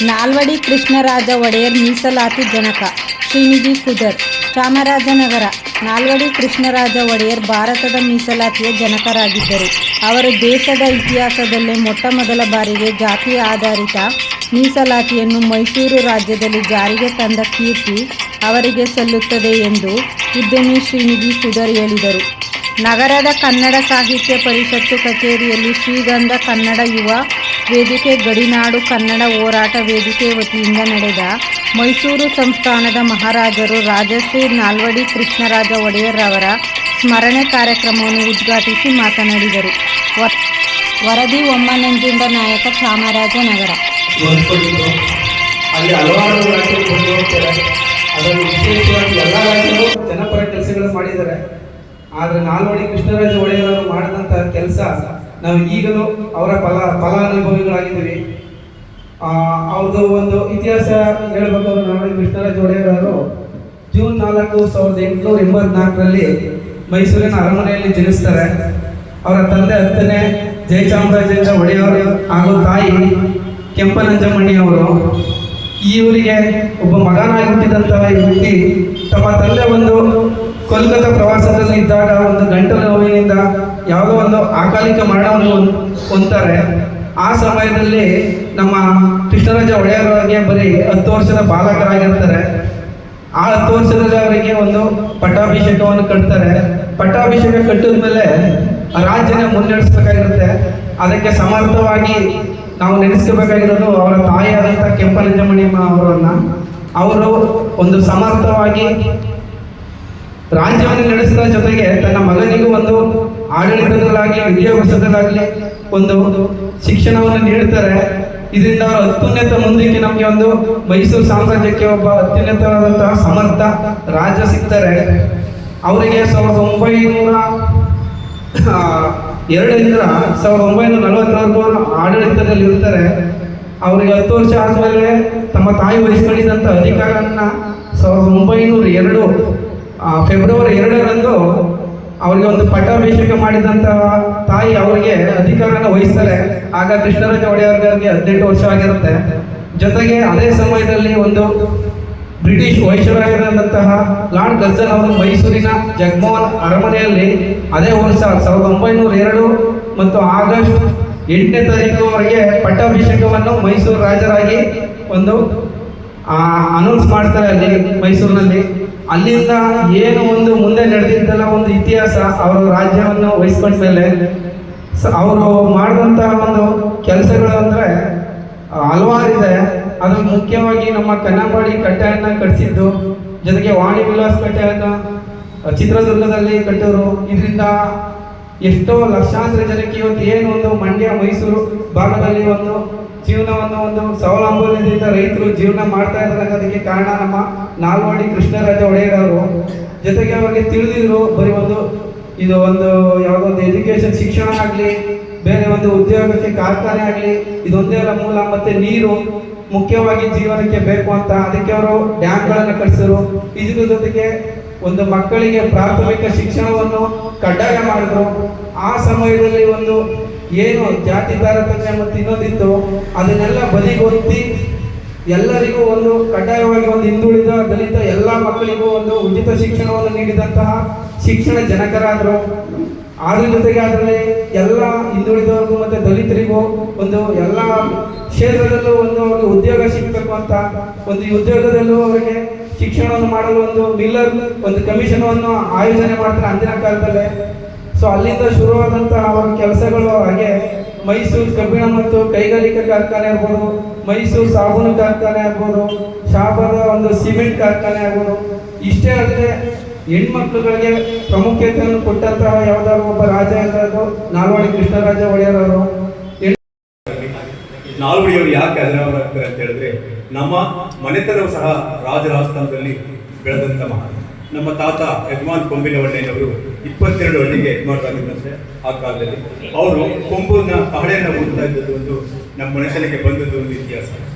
ನಾಲ್ವಡಿ ಕೃಷ್ಣರಾಜ ಒಡೆಯರ್ ಮೀಸಲಾತಿ ಜನಕ ಶ್ರೀನಿಧಿ ಕುದರ್. ಚಾಮರಾಜನಗರ. ನಾಲ್ವಡಿ ಕೃಷ್ಣರಾಜ ಒಡೆಯರ್ ಭಾರತದ ಮೀಸಲಾತಿಯ ಜನಕರಾಗಿದ್ದರು. ಅವರು ದೇಶದ ಇತಿಹಾಸದಲ್ಲೇ ಮೊಟ್ಟಮೊದಲ ಬಾರಿಗೆ ಜಾತಿ ಆಧಾರಿತ ಮೀಸಲಾತಿಯನ್ನು ಮೈಸೂರು ರಾಜ್ಯದಲ್ಲಿ ಜಾರಿಗೆ ತಂದ ಕೀರ್ತಿ ಅವರಿಗೆ ಸಲ್ಲುತ್ತದೆ ಎಂದು ಉದ್ಯಮಿ ಶ್ರೀನಿಧಿ ಕುದರ್ ಹೇಳಿದರು. ನಗರದ ಕನ್ನಡ ಸಾಹಿತ್ಯ ಪರಿಷತ್ತು ಕಚೇರಿಯಲ್ಲಿ ಶ್ರೀಗಂಧ ಕನ್ನಡ ಯುವ ವೇದಿಕೆ, ಗಡಿನಾಡು ಕನ್ನಡ ಹೋರಾಟ ವೇದಿಕೆ ವತಿಯಿಂದ ನಡೆದ ಮೈಸೂರು ಸಂಸ್ಥಾನದ ಮಹಾರಾಜರು ರಾಜಶ್ರೀ ನಾಲ್ವಡಿ ಕೃಷ್ಣರಾಜ ಒಡೆಯರ್ ಅವರ ಸ್ಮರಣೆ ಕಾರ್ಯಕ್ರಮವನ್ನು ಉದ್ಘಾಟಿಸಿ ಮಾತನಾಡಿದರು. ವರದಿ ಒಮ್ಮನಂಜುಂಡ ನಾಯಕ, ಚಾಮರಾಜನಗರ. ಅಲ್ಲಿ ಹಲವಾರು ರಾಜ್ಯಗಳು ಬಂದು ಹೋಗ್ತಾರೆ. ಅದರಲ್ಲಿ ವಿಶೇಷವಾಗಿ ಎಲ್ಲ ರಾಜ್ಯಗಳು ಜನಪರ ಕೆಲಸಗಳು ಮಾಡಿದ್ದಾರೆ. ಆದರೆ ನಾಲ್ವಡಿ ಕೃಷ್ಣರಾಜ ಒಡೆಯರ್ ಅವರು ಮಾಡಿದಂತಹ ಕೆಲಸ ನಾವು ಈಗಲೂ ಅವರ ಫಲಾನುಭವಿಗಳಾಗಿದ್ದೀವಿ. ಅವ್ರದ್ದು ಒಂದು ಇತಿಹಾಸ ಹೇಳಬೇಕಾದ್ರೆ ನಾಲ್ವಡಿ ಕೃಷ್ಣರಾಜ ಒಡೆಯರ್ ಅವರು ಜೂನ್ 4, 1884ರಲ್ಲಿ ಮೈಸೂರಿನ ಅರಮನೆಯಲ್ಲಿ ಜನಿಸ್ತಾರೆ. ಅವರ ತಂದೆ 10ನೇ ಜಯಚಾಮರಾಜೇಂದ್ರ ಒಡೆಯರ್ ಹಾಗೂ ತಾಯಿ ಕೆಂಪನಂಜಮ್ಮಣ್ಣಿ ಅವರು. ಈ ಊರಿಗೆ ಒಬ್ಬ ಮಗನಾಗಿ ಹುಟ್ಟಿದಂತಹ ವ್ಯಕ್ತಿ ತಮ್ಮ ತಂದೆ ಒಂದು ಕೋಲ್ಕತ್ತಾ ಪ್ರವಾಸದಲ್ಲಿ ಇದ್ದಾಗ ಒಂದು ಗಂಟಲು ನೋವಿನಿಂದ ಯಾವುದೋ ಒಂದು ಅಕಾಲಿಕ ಮರಣವನ್ನು ಹೊಂದ್ತಾರೆ. ಆ ಸಮಯದಲ್ಲಿ ನಮ್ಮ ಕೃಷ್ಣರಾಜ ಒಡೆಯರ್ ಅವರಿಗೆ ಬರೀ 10 ವರ್ಷದ ಬಾಲಕರಾಗಿರ್ತಾರೆ. ಆ 10 ವರ್ಷದಲ್ಲಿ ಅವರಿಗೆ ಒಂದು ಪಟ್ಟಾಭಿಷೇಕವನ್ನು ಕಟ್ತಾರೆ. ಪಟ್ಟಾಭಿಷೇಕ ಕಟ್ಟಿದ ಮೇಲೆ ರಾಜ್ಯನ ಮುನ್ನಡೆಸಬೇಕಾಗಿರುತ್ತೆ. ಅದಕ್ಕೆ ಸಮರ್ಥವಾಗಿ ನಾವು ನೆನೆಸ್ಕೋಬೇಕಾಗಿರೋದು ಅವರ ತಾಯಿಯಾದಂಥ ಕೆಂಪನಂಜಮ್ಮಣ್ಣಿ ಅವರನ್ನ. ಅವರು ಒಂದು ಸಮರ್ಥವಾಗಿ ರಾಜ್ಯವನ್ನು ನಡೆಸಿದ ಜೊತೆಗೆ ತನ್ನ ಮಗನಿಗೂ ಒಂದು ಆಡಳಿತದಲ್ಲಾಗಲಿ ವಿದ್ಯಾಭ್ಯಾಸದಲ್ಲಾಗಲಿ ಒಂದು ಶಿಕ್ಷಣವನ್ನು ನೀಡುತ್ತಾರೆ. ಇದರಿಂದ ಅತ್ಯುನ್ನತ ಮುಂದಕ್ಕೆ ನಮಗೆ ಒಂದು ಮೈಸೂರು ಸಾಮ್ರಾಜ್ಯಕ್ಕೆ ಒಬ್ಬ ಅತ್ಯುನ್ನತವಾದಂತಹ ಸಮರ್ಥ ರಾಜ ಸಿಗ್ತಾರೆ. ಅವರಿಗೆ 1902ರಿಂದ 1940ರವರೆಗೂ ಆಡಳಿತದಲ್ಲಿ ಇರ್ತಾರೆ. ಅವರಿಗೆ 10 ವರ್ಷ ಆದಮೇಲೆ ತಮ್ಮ ತಾಯಿ ವಹಿಸ್ಕೊಂಡಿದ್ದಂಥ ಅಧಿಕಾರನ್ನ 1902 ಫೆಬ್ರವರಿ 2ರಂದು ಅವರಿಗೆ ಒಂದು ಪಟ್ಟಾಭಿಷೇಕ ಮಾಡಿದಂತಹ ತಾಯಿ ಅವರಿಗೆ ಅಧಿಕಾರನ ವಹಿಸ್ತಾರೆ. ಆಗ ಕೃಷ್ಣರಾಜ ಒಡೆಯರ್ಗೆ 18 ವರ್ಷ ಆಗಿರುತ್ತೆ. ಜೊತೆಗೆ ಅದೇ ಸಮಯದಲ್ಲಿ ಒಂದು ಬ್ರಿಟಿಷ್ ವೈಸ್ರಾಯರಾದಂತಹ ಲಾರ್ಡ್ ಕರ್ಜನ್ ಅವರು ಮೈಸೂರಿನ ಜಗಮೋಹನ್ ಅರಮನೆಯಲ್ಲಿ ಅದೇ ವರ್ಷ 1902 ಮತ್ತು ಆಗಸ್ಟ್ 8ನೇ ತಾರೀಕುವರೆಗೆ ಪಟ್ಟಾಭಿಷೇಕವನ್ನು ಮೈಸೂರು ರಾಜರಾಗಿ ಒಂದು ಅನೌನ್ಸ್ ಮಾಡ್ತಾರೆ ಅಲ್ಲಿ ಮೈಸೂರಿನಲ್ಲಿ. ಅಲ್ಲಿಂದ ಏನು ಒಂದು ಮುಂದೆ ನಡೆದಿದ್ದಲ್ಲ ಒಂದು ಇತಿಹಾಸ ಅವರು ರಾಜ್ಯವನ್ನು ವಹಿಸ್ಕೊಂಡ ಮೇಲೆ ಅವರು ಮಾಡಿದಂತಹ ಒಂದು ಕೆಲಸಗಳು ಅಂದರೆ ಹಲವಾರಿದೆ. ಅದ್ರಲ್ಲಿ ಮುಖ್ಯವಾಗಿ ನಮ್ಮ ಕನ್ನಂಬಾಡಿ ಕಟ್ಟೆಯನ್ನು ಕಟ್ಟಿಸಿದ್ದು, ಜೊತೆಗೆ ವಾಣಿ ವಿಲಾಸ್ ಕಟ್ಟೆಯನ್ನು ಚಿತ್ರದುರ್ಗದಲ್ಲಿ ಕಟ್ಟೋರು. ಇದರಿಂದ ಎಷ್ಟೋ ಲಕ್ಷಾಂತರ ಜನಕ್ಕೆ ಇವತ್ತು ಏನು ಒಂದು ಮಂಡ್ಯ ಮೈಸೂರು ಭಾಗದಲ್ಲಿ ಒಂದು ಜೀವನವನ್ನು ಒಂದು ಸ್ವಾವಲಂಬನೆಯಿಂದ ರೈತರು ಜೀವನ ಮಾಡ್ತಾ ಇದ್ದಾರೆ. ಅದಕ್ಕೆ ಕಾರಣ ನಮ್ಮ ನಾಲ್ವಡಿ ಕೃಷ್ಣರಾಜ ಒಡೆಯರ್ ಅವರು. ಜೊತೆಗೆ ಅವರಿಗೆ ತಿಳಿದಿದ್ರು ಬರೀ ಒಂದು ಇದು ಒಂದು ಯಾವುದೋ ಒಂದು ಎಜುಕೇಶನ್ ಶಿಕ್ಷಣ ಆಗಲಿ, ಬೇರೆ ಒಂದು ಉದ್ಯೋಗಕ್ಕೆ ಕಾರ್ಖಾನೆ ಆಗಲಿ, ಇದೊಂದೇ ಅಲ್ಲ ಮೂಲ. ಮತ್ತೆ ನೀರು ಮುಖ್ಯವಾಗಿ ಜೀವನಕ್ಕೆ ಬೇಕು ಅಂತ ಅದಕ್ಕೆ ಅವರು ಡ್ಯಾಮ್ಗಳನ್ನು ಕಟ್ಟಿಸಿದ್ರು. ಇದ್ರ ಜೊತೆಗೆ ಒಂದು ಮಕ್ಕಳಿಗೆ ಪ್ರಾಥಮಿಕ ಶಿಕ್ಷಣವನ್ನು ಕಡ್ಡಾಯ ಮಾಡಿದ್ರು. ಆ ಸಮಯದಲ್ಲಿ ಒಂದು ಏನು ಜಾತಿ ತಾರತಮ್ಯ ಮತ್ತು ಇನ್ನೊಂದಿತ್ತು ಅದನ್ನೆಲ್ಲ ಬದಿಗೊತ್ತಿ ಎಲ್ಲರಿಗೂ ಒಂದು ಕಡ್ಡಾಯವಾಗಿ ಒಂದು ಹಿಂದುಳಿದ ದಲಿತ ಎಲ್ಲ ಮಕ್ಕಳಿಗೂ ಒಂದು ಉಚಿತ ಶಿಕ್ಷಣವನ್ನು ನೀಡಿದಂತಹ ಶಿಕ್ಷಣ ಜನಕರಾದರು. ಅದ್ರ ಜೊತೆಗೆ ಅದರಲ್ಲಿ ಎಲ್ಲ ಹಿಂದುಳಿದವರಿಗೂ ಮತ್ತು ದಲಿತರಿಗೂ ಒಂದು ಎಲ್ಲ ಕ್ಷೇತ್ರದಲ್ಲೂ ಒಂದು ಅವ್ರಿಗೆ ಉದ್ಯೋಗ ಸಿಗಬೇಕು ಅಂತ ಒಂದು ಉದ್ಯೋಗದಲ್ಲೂ ಅವರಿಗೆ ಶಿಕ್ಷಣವನ್ನು ಮಾಡಲು ಒಂದು ಮಿಲ್ಲರ್ ಒಂದು ಕಮಿಷನನ್ನು ಆಯೋಜನೆ ಮಾಡ್ತಾರೆ ಅಂದಿನ ಕಾಲದಲ್ಲೇ. ಸೊ ಅಲ್ಲಿಂದ ಶುರುವಾದಂತಹ ಅವರ ಕೆಲಸಗಳು. ಹಾಗೆ ಮೈಸೂರು ಕಬ್ಬಿಣ ಮತ್ತು ಕೈಗಾರಿಕಾ ಕಾರ್ಖಾನೆ ಆಗ್ಬೋದು, ಮೈಸೂರು ಸಾಬೂನು ಕಾರ್ಖಾನೆ ಆಗ್ಬೋದು, ಶಾಬಾದ ಒಂದು ಸಿಮೆಂಟ್ ಕಾರ್ಖಾನೆ ಆಗ್ಬೋದು. ಇಷ್ಟೇ ಅಲ್ಲದೆ ಹೆಣ್ಮಕ್ಳುಗಳಿಗೆ ಪ್ರಾಮುಖ್ಯತೆಯನ್ನು ಕೊಟ್ಟಂತಹ ಯಾವುದಾದ್ರು ಒಬ್ಬ ರಾಜ ಎಂದದ್ದು ನಾಲ್ವಡಿ ಕೃಷ್ಣರಾಜ ಒಡೆಯರ್ ಅವರು. ನಾಲ್ವಡಿಯವರು ಯಾಕೆ ಅದರಾಗ್ತಾರೆ ಅಂತ ಹೇಳಿದ್ರೆ, ನಮ್ಮ ಮನೆತನವು ಸಹ ರಾಜರಾಜಸ್ಥಾನದಲ್ಲಿ ಬೆಳೆದಂತ ಮಹಾನ್. ನಮ್ಮ ತಾತ ಯಜಮಾನ್ ಕೊಂಬಿನವಣ್ಣಯ್ಯನವರು 22 ಹಳ್ಳಿಗೆ ಯಜಮಾನರಾಗಿದ್ದಂತೆ ಆ ಕಾಲದಲ್ಲಿ ಅವರು ಕೊಂಬನ್ನ ಕಹಳೆಯನ್ನು ಓದ್ತಾ ಇದ್ದದ್ದು ಒಂದು ನಮ್ಮ ಮನೆತನಕ್ಕೆ ಬಂದದ್ದು ಒಂದು ಇತಿಹಾಸ.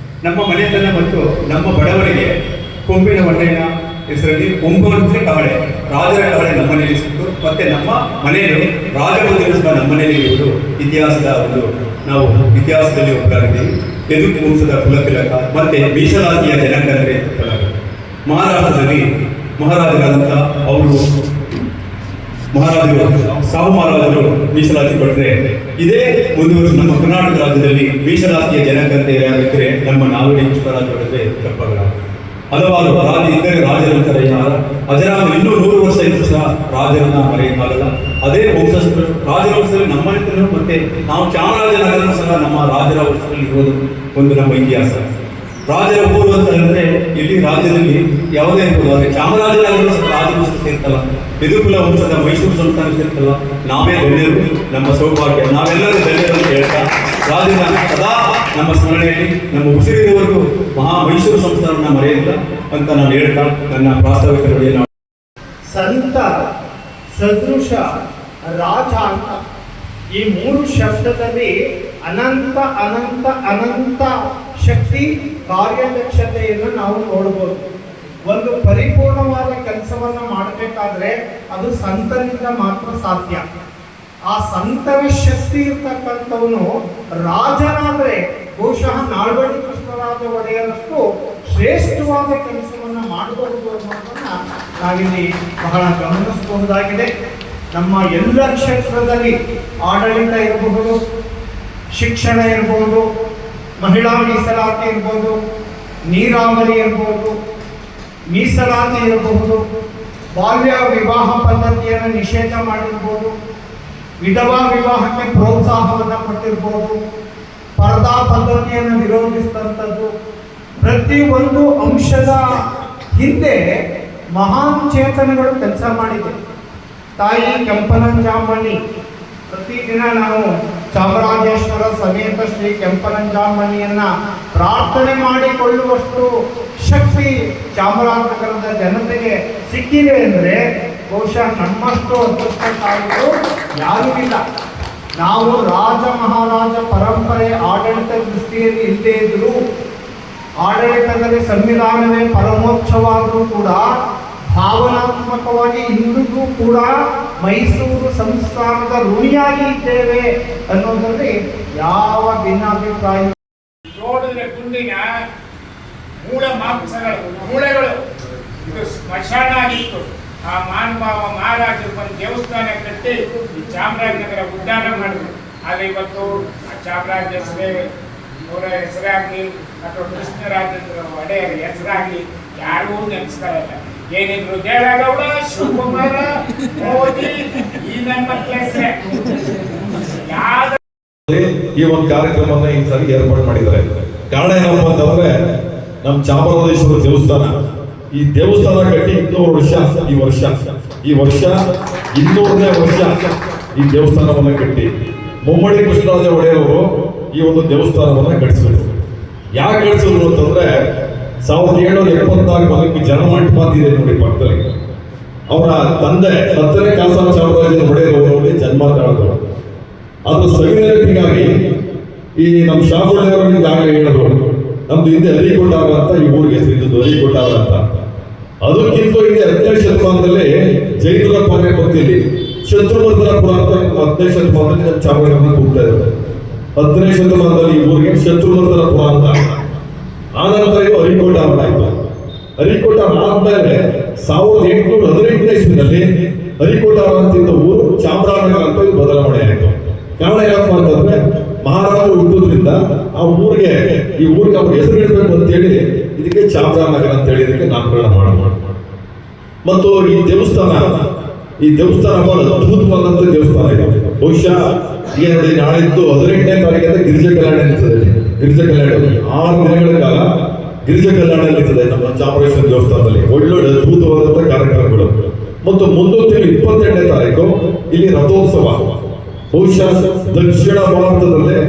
ನಮ್ಮ ಮನೆತನ ಮತ್ತು ನಮ್ಮ ಬಡವರಿಗೆ ಕೊಂಬಿನವಣ್ಣಯ್ಯನ ಹೆಸರಲ್ಲಿ ಕೊಂಬಂದ್ರೆ ಕಹಳೆ, ರಾಜರ ಕಹಳೆ ನಮ್ಮ ಮನೆಯಲ್ಲಿ ಸಿಕ್ತು. ಮತ್ತೆ ನಮ್ಮ ಮನೆಯಲ್ಲಿ ರಾಜರು ಸಹ ನಮ್ಮ ಮನೆಯಲ್ಲಿ ಇವರು ಇತಿಹಾಸದ ಒಂದು ನಾವು ಇತಿಹಾಸದಲ್ಲಿ ಒಬ್ಬರಾಗಿದ್ದೀವಿ. ಯದುಕು ವಂಶದ ಕುಲತಿಲಕ ಮತ್ತೆ ಮೀಸಲಾತಿಯ ಜನಕ ಅಂದ್ರೆ ತಿಲಕ. ಮಹಾರಾಷ್ಟ್ರದಲ್ಲಿ ಮಹಾರಾಜರಾದಂಥ ಅವರು ಸಾವು ಮಹಾರಾಜರು ಮೀಸಲಾತಿ ಕೊಟ್ಟರೆ ಇದೇ ಮುಂದುವರೆಸಿ ನಮ್ಮ ಕರ್ನಾಟಕ ರಾಜ್ಯದಲ್ಲಿ ಮೀಸಲಾತಿಯ ಜನಕಂತೆ ಯಾರಿದ್ರೆ ನಮ್ಮ ನಾಲ್ವಡಿ ಕೃಷ್ಣರಾಜ ಒಡೆಯರೇ ತಪ್ಪಾಗಲ್ಲ. ಹಲವಾರು ಇದ್ದರೆ ರಾಜರಂತರ ಅಜರಾಮ ಇನ್ನೂ 100 ವರ್ಷ ಇದ್ದು ಸಹ ರಾಜರನ್ನ ಮರೆಯಕ್ಕಾಗಲ್ಲ. ಅದೇ ವಂಶಸ್ಥರು ರಾಜರ ವಂಶದಲ್ಲಿ ನಮ್ಮ ಮನೆತನ ಮತ್ತೆ ನಾವು ಚಾಮರಾಜನಗರನೂ ಸಹ ನಮ್ಮ ರಾಜರ ವಂಶದಲ್ಲಿ ಇರೋದು ಒಂದು ನಮ್ಮ ಇತಿಹಾಸ. ರಾಜರ ಊರು ಅಂತ ಹೇಳಿದ್ರೆ ಇಲ್ಲಿ ರಾಜ್ಯದಲ್ಲಿ ಯಾವುದೇ ಇರ್ಬೋದು, ಆದರೆ ಚಾಮರಾಜನಗರ ಸಹ ರಾಜವಂಶ ಸೇರ್ತಲ್ಲ, ಯದುಕುಲ ವಂಶದ ಮೈಸೂರು ಸಂಸ್ಥಾನ ಸೇರ್ತಲ್ಲ. ನಾವೇ ಧನ್ಯರು, ನಮ್ಮ ಸೌಭಾಗ್ಯ, ನಾವೆಲ್ಲರೂ ಧನ್ಯರು ಅಂತ ಹೇಳ್ತಾ ರಾಜನ ಸದಾ ನಮ್ಮ ಸ್ಮರಣೆಯಲ್ಲಿ ನಮ್ಮ ಉಸಿರಿರುವವರೆಗೂ ಮೈಸೂರು ಸಂಸ್ಥಾನವನ್ನು ಮರೆಯಿಲ್ಲ ಅಂತ ನಾನು ಹೇಳ್ತಾ ನನ್ನ ಪ್ರಾಸ್ತಾವಿಕ ನುಡಿಯನ್ನು ಸಂತ, ಸದೃಶ, ರಾಜ ಅಂತ ಈ 3 ಶಬ್ದದಲ್ಲಿ ಅನಂತ ಅನಂತ ಅನಂತ ಶಕ್ತಿ ಕಾರ್ಯದಕ್ಷತೆಯನ್ನು ನಾವು ನೋಡಬಹುದು. ಒಂದು ಪರಿಪೂರ್ಣವಾದ ಕೆಲಸವನ್ನು ಮಾಡಬೇಕಾದ್ರೆ ಅದು ಸಂತನಿಂದ ಮಾತ್ರ ಸಾಧ್ಯ. ಆ ಸಂತನ ಶಕ್ತಿ ಇರ್ತಕ್ಕಂಥವನು ರಾಜನಾದ್ರೆ ಬಹುಶಃ ನಾಲ್ವಡಿ ಕೃಷ್ಣರಾಜ ಒಡೆಯರಷ್ಟು ಶ್ರೇಷ್ಠವಾದ ಕೆಲಸವನ್ನು ಮಾಡಬಹುದು ಅನ್ನೋದನ್ನ ನಾವಿಲ್ಲಿ ಬಹಳ ಗಮನಿಸಬಹುದಾಗಿದೆ. ನಮ್ಮ ಎಲ್ಲ ಕ್ಷೇತ್ರದಲ್ಲಿ ಆಡಳಿತ ಇರಬಹುದು, ಶಿಕ್ಷಣ ಇರಬಹುದು, ಮಹಿಳಾ ಮೀಸಲಾತಿ ಇರ್ಬೋದು, ನೀರಾವರಿ ಇರ್ಬೋದು, ಮೀಸಲಾತಿ ಇರಬಹುದು, ಬಾಲ್ಯ ವಿವಾಹ ಪದ್ಧತಿಯನ್ನು ನಿಷೇಧ ಮಾಡಿರ್ಬೋದು, ವಿಧವಾ ವಿವಾಹಕ್ಕೆ ಪ್ರೋತ್ಸಾಹವನ್ನು ಕೊಟ್ಟಿರ್ಬೋದು, ಪರದಾ ಪದ್ಧತಿಯನ್ನು ವಿರೋಧಿಸಿದಂಥದ್ದು. ಪ್ರತಿಯೊಂದು ಅಂಶದ ಹಿಂದೆ ಮಹಾನ್ ಚೇತನಗಳು ಕೆಲಸ ಮಾಡಿದೆ. ತಾಯಿ ಕೆಂಪನಂಜಾಮಣಿ, ಪ್ರತಿದಿನ ನಾವು ಚಾಮರಾಜೇಶ್ವರ ಸಮೇತ ಶ್ರೀ ಕೆಂಪನಂಜಾಮಣಿಯನ್ನ ಪ್ರಾರ್ಥನೆ ಮಾಡಿಕೊಳ್ಳುವಷ್ಟು ಶಕ್ತಿ ಚಾಮರಾಜನಗರದ ಜನತೆಗೆ ಸಿಕ್ಕಿದೆ ಅಂದರೆ ಬಹುಶಃ ನಮ್ಮಷ್ಟು ಅದೃಷ್ಟಶಾಲಿಗಳು ಯಾರೂ ಇಲ್ಲ. ನಾವು ರಾಜ ಮಹಾರಾಜ ಪರಂಪರೆ ಆಡಳಿತ ದೃಷ್ಟಿಯಲ್ಲಿ ಇಲ್ಲದೇ ಇದ್ದರೂ, ಆಡಳಿತದಲ್ಲಿ ಸಂವಿಧಾನವೇ ಪರಮೋಚ್ಚವಾದರೂ ಕೂಡ ಭಾವನಾತ್ಮಕವಾಗಿ ಇಂದಿಗೂ ಕೂಡ ಮೈಸೂರು ಸಂಸ್ಥಾನದ ಋಣಿಯಾಗಿ ಇದ್ದೇವೆ ಅನ್ನೋದರಲ್ಲಿ ಯಾವ ಭಿನ್ನಾಭಿಪ್ರಾಯ. ನೋಡಿದ್ರೆ ಗುಂಡಿನ ಮೂಳೆಗಳು ಇದು ಸ್ಮಶಾನ ಆಗಿತ್ತು. ಆ ಮಹಾನುಭಾವ ಮಹಾರಾಜರು ಒಂದು ದೇವಸ್ಥಾನ ಕಟ್ಟಿ ಈ ಚಾಮರಾಜನಗರ ಉದ್ಧಾರ ಮಾಡಿದ್ರು. ಆದರೆ ಇವತ್ತು ಆ ಚಾಮರಾಜ ಅವರ ಹೆಸರಾಗಲಿ ಅಥವಾ ಕೃಷ್ಣರಾಜೇಂದ್ರ ಒಡೆಯರ ಹೆಸರಾಗಲಿ ಯಾರೂ ನೆನೆಸ್ತಾ ಇಲ್ಲ. ಏನಿದ್ರು ದೇವೇಗೌಡ, ಶಿವಕುಮಾರ, ಮೋದಿ, ಈ ನನ್ನ ಮಕ್ಕಳ ಹೆಸರೇ. ಈ ಒಂದು ಕಾರ್ಯಕ್ರಮವನ್ನು ಈ ಸರಿ ಏರ್ಪಾಡು ಮಾಡಿದ್ದಾರೆ. ಕಾರಣ ಏನಪ್ಪ ಅಂತಂದ್ರೆ ನಮ್ಮ ಚಾಮರಾಜೇಶ್ವರ ದೇವಸ್ಥಾನ, ಈ ದೇವಸ್ಥಾನ ಕಟ್ಟಿ 200 ವರ್ಷ. ಈ ವರ್ಷ 200ನೇ ವರ್ಷ ಈ ದೇವಸ್ಥಾನವನ್ನ ಕಟ್ಟಿ ಮುಮ್ಮಡಿ ಕೃಷ್ಣರಾಜ ಒಡೆಯರವರು ಈ ಒಂದು ದೇವಸ್ಥಾನವನ್ನ ಕಟ್ಟಿಸಿದ್ರು. ಯಾಕೆ ಕಟ್ಟಿಸಿದ್ರು ಅಂತಂದ್ರೆ 1774 ಜನಮಂಟಪ ಇದೆ ನೋಡಿ ಪಕ್ಕದಲ್ಲಿ. ಅವರ ತಂದೆ 10ನೇ ಕಾಸ ಚಾಮರಾಜ ಒಡೆಯರವರಲ್ಲಿ ಜನ್ಮ ತಾಳಿದ್ರು. ಅದು ಸವಿನೀಗಾಗಿ ಈ ನಮ್ಮ ಶಾಮುಳಿಯವರು ಈಗಾಗಲೇ ಹೇಳಿದ್ರು, ನಮ್ದು ಹಿಂದೆ ಹರಿಕೊಟ್ಟಾರ ಅಂತ ಈ ಊರಿಗೆ ಹೆಸರಿದ್ದು ಹರಿಕೊಟ್ಟಾರ ಅಂತ. ಅದಕ್ಕಿಂತ ಹಿಂದೆ 10ನೇ ಶತಮಾನದಲ್ಲಿ ಜೈನರ ಪಾನೆ ಗೊತ್ತಿಲ್ಲಿ ಶತ್ರುಮಂತ್ರಪುರ ಅಂತ 10ನೇ ಶತಮಾನದಲ್ಲಿ ನಮ್ಮ ಚಾಮರಾಜನ ಕೂಗ್ತಾ ಇದ್ದಾರೆ. 10ನೇ ಶತಮಾನದಲ್ಲಿ ಈ ಊರಿಗೆ ಶತ್ರುಮಂತ್ರಪುರ ಅಂತ. ಆನಂತರ ಇದು ಹರಿಕೋಟಾರ ಆಯ್ತು. ಹರಿಕೋಟಾರ ಆದ್ಮೇಲೆ 1818ನೇ ಇಸ್ವಿನಲ್ಲಿ ಹರಿಕೋಟಾರ ಅಂತಿದ್ದ ಊರು ಚಾಮರಾಜನಗರ ಅಂತ ಬದಲಾವಣೆ ಆಯಿತು. ಕಾರಣ ಏನಪ್ಪ ಅಂತಂದ್ರೆ ಮಹಾರಾಜರು ಹುಟ್ಟೋದ್ರಿಂದ ಈ ಊರಿಗೆ ಅವ್ರ ಹೆಸರು ಇಡಬೇಕು ಅಂತೇಳಿ ಇದಕ್ಕೆ ಚಾಮರಾಜನಗರ ಅಂತ ಹೇಳಿ ಇದಕ್ಕೆ ನಾಮಕರಣ ಮಾಡೋದು. ಮತ್ತು ಈ ದೇವಸ್ಥಾನ ಬಹಳ ಅದ್ಭುತವಾದಂತ ದೇವಸ್ಥಾನ ಇದೆ. ಬಹುಶಃ ಈಗ ನೋಡಿ ನಾಳಿದ್ದು 18ನೇ ತಾರೀಕಿಂದ ಗಿರಿಜಾ ಕಲ್ಯಾಣ ಇರ್ತದೆ. ಗಿರಿಜಾ ಕಲ್ಯಾಣ 6 ದಿನಗಳ ಕಾಲ ಗಿರಿಜಾ ಕಲ್ಯಾಣ ಇರ್ತದೆ ನಮ್ಮ ಚಾಮರಾಜೇಶ್ವರ ದೇವಸ್ಥಾನದಲ್ಲಿ. ಒಳ್ಳೊಳ್ಳೆ ಅದ್ಭುತವಾದಂತ ಕಾರ್ಯಕ್ರಮಗಳು. ಮತ್ತು ಮುಂದೊಂದು 28ನೇ ತಾರೀಕು ಇಲ್ಲಿ ರಥೋತ್ಸವ. ಬಹುಶಃ ದಕ್ಷಿಣ ಭಾರತದಲ್ಲೇ